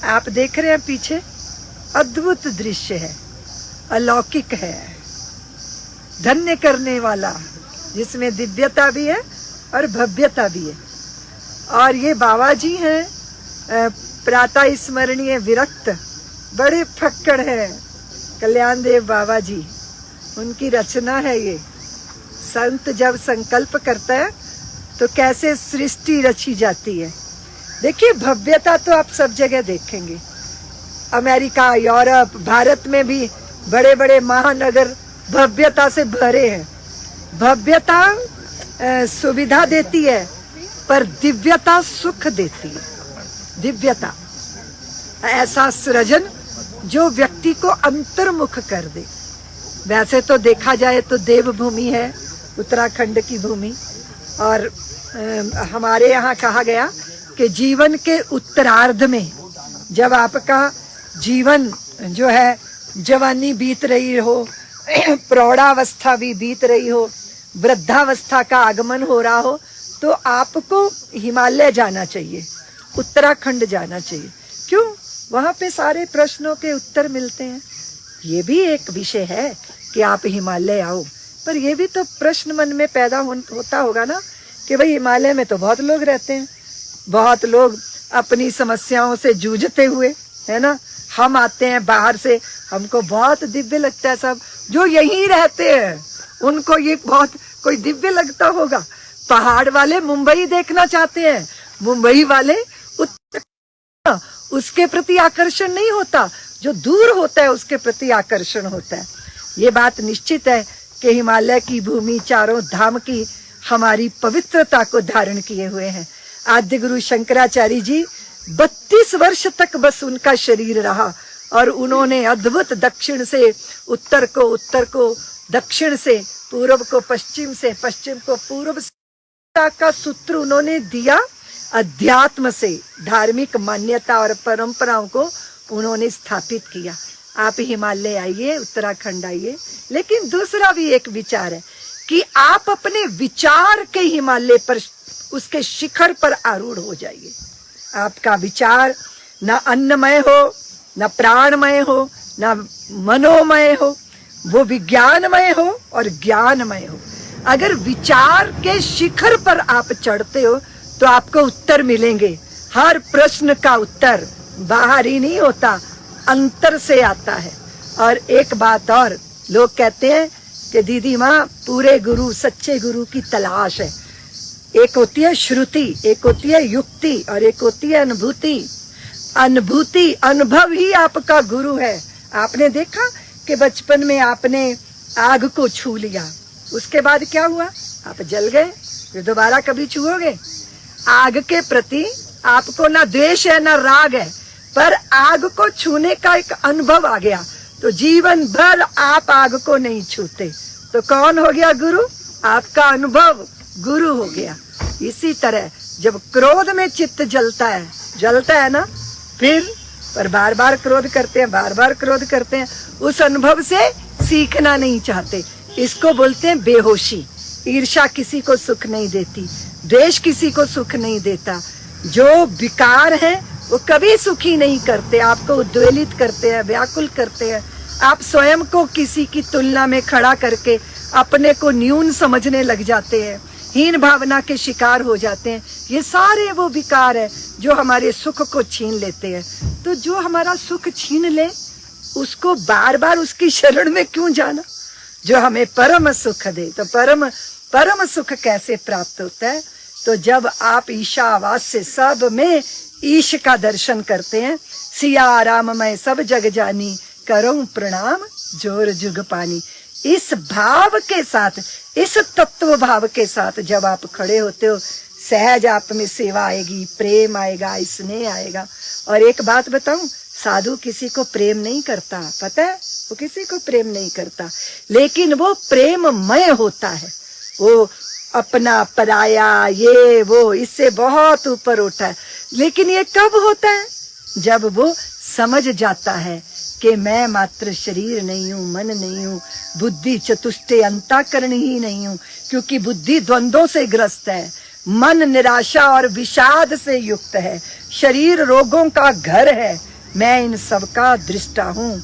आप देख रहे हैं पीछे, अद्भुत दृश्य है, अलौकिक है, धन्य करने वाला, जिसमें दिव्यता भी है और भव्यता भी है। और ये बाबा जी हैं, प्रातः स्मरणीय विरक्त, बड़े फक्कड़ है कल्याण देव बाबा जी, उनकी रचना है ये। संत जब संकल्प करता है तो कैसे सृष्टि रची जाती है। देखिए भव्यता तो आप सब जगह देखेंगे, अमेरिका, यूरोप, भारत में भी बड़े बड़े महानगर भव्यता से भरे हैं। भव्यता सुविधा देती है, पर दिव्यता सुख देती है। दिव्यता ऐसा सृजन जो व्यक्ति को अंतर्मुख कर दे। वैसे तो देखा जाए तो देवभूमि है उत्तराखंड की भूमि, और हमारे यहाँ कहा गया कि जीवन के उत्तरार्ध में जब आपका जीवन जो है, जवानी बीत रही हो, प्रौढ़ावस्था भी बीत रही हो, वृद्धावस्था का आगमन हो रहा हो, तो आपको हिमालय जाना चाहिए, उत्तराखंड जाना चाहिए। क्यों? वहाँ पे सारे प्रश्नों के उत्तर मिलते हैं। ये भी एक विषय है कि आप हिमालय आओ, पर ये भी तो प्रश्न मन में पैदा होता होगा ना कि भाई हिमालय में तो बहुत लोग रहते हैं, बहुत लोग अपनी समस्याओं से जूझते हुए, है ना। हम आते हैं बाहर से, हमको बहुत दिव्य लगता है। सब जो यहीं रहते हैं उनको ये बहुत कोई दिव्य लगता होगा। पहाड़ वाले मुंबई देखना चाहते हैं, मुंबई वाले उसके प्रति आकर्षण नहीं होता, जो दूर होता है उसके प्रति आकर्षण होता है। ये बात निश्चित है कि हिमालय की भूमि चारों धाम की हमारी पवित्रता को धारण किए हुए हैं। आद्य गुरु शंकराचार्य जी 32 वर्ष तक बस उनका शरीर रहा, और उन्होंने अद्भुत दक्षिण से उत्तर को, उत्तर को दक्षिण से, पूर्व को पश्चिम से, पश्चिम को पूर्व से का सूत्र उन्होंने दिया। अध्यात्म से धार्मिक मान्यता और परंपराओं को उन्होंने स्थापित किया। आप हिमालय आइए, उत्तराखंड आइए, लेकिन दूसरा भी एक विचार है कि आप अपने विचार के हिमालय पर, उसके शिखर पर आरूढ़ हो जाइए। आपका विचार न अन्नमय हो, न प्राणमय हो, न मनोमय हो, वो विज्ञानमय हो और ज्ञानमय हो। अगर विचार के शिखर पर आप चढ़ते हो तो आपको उत्तर मिलेंगे। हर प्रश्न का उत्तर बाहर ही नहीं होता, अंतर से आता है। और एक बात और, लोग कहते हैं कि दीदी माँ पूरे गुरु, सच्चे गुरु की तलाश है। एक होती है श्रुति, एक होती है युक्ति, और एक होती है अनुभूति। अनुभूति, अनुभव ही आपका गुरु है। आपने देखा कि बचपन में आपने आग को छू लिया, उसके बाद क्या हुआ? आप जल गए, फिर दोबारा कभी छुओगे? आग के प्रति आपको ना द्वेष है ना राग है, पर आग को छूने का एक अनुभव आ गया, तो जीवन भर आप आग को नहीं छूते। तो कौन हो गया गुरु? आपका अनुभव गुरु हो गया। इसी तरह जब क्रोध में चित्त जलता है ना, फिर पर बार बार क्रोध करते हैं, बार बार क्रोध करते हैं, उस अनुभव से सीखना नहीं चाहते। इसको बोलते हैं बेहोशी। ईर्ष्या किसी को सुख नहीं देती, द्वेष किसी को सुख नहीं देता। जो विकार है वो कभी सुखी नहीं करते, आपको उद्वेलित करते हैं, व्याकुल करते हैं। आप स्वयं को किसी की तुलना में खड़ा करके अपने को न्यून समझने लग जाते हैं, हीन भावना के शिकार हो जाते हैं। ये सारे वो विकार है जो हमारे सुख को छीन लेते हैं। तो जो हमारा सुख छीन ले, उसको बार बार उसकी शरण में क्यों जाना? जो हमें परम सुख दे। तो परम सुख कैसे प्राप्त होता है? तो जब आप ईशावास से सब में ईश का दर्शन करते हैं। सिया राम मैं सब जग जानी, करूं प्रणाम जोर जुग पानी। इस भाव के साथ, इस तत्व भाव के साथ जब आप खड़े होते हो, सहज आप में सेवा आएगी, प्रेम आएगा, स्नेह आएगा। और एक बात बताऊं, साधु किसी को प्रेम नहीं करता, पता है? वो किसी को प्रेम नहीं करता, लेकिन वो प्रेममय होता है। वो अपना पराया, ये वो, इससे बहुत ऊपर उठा है। लेकिन ये कब होता है? जब वो समझ जाता है कि मैं मात्र शरीर नहीं हूँ, मन नहीं हूँ, बुद्धि चतुष्टय अंतःकरण ही नहीं हूँ। क्योंकि बुद्धि द्वंद्वों से ग्रस्त है, मन निराशा और विषाद से युक्त है, शरीर रोगों का घर है, मैं इन सबका दृष्टा हूँ।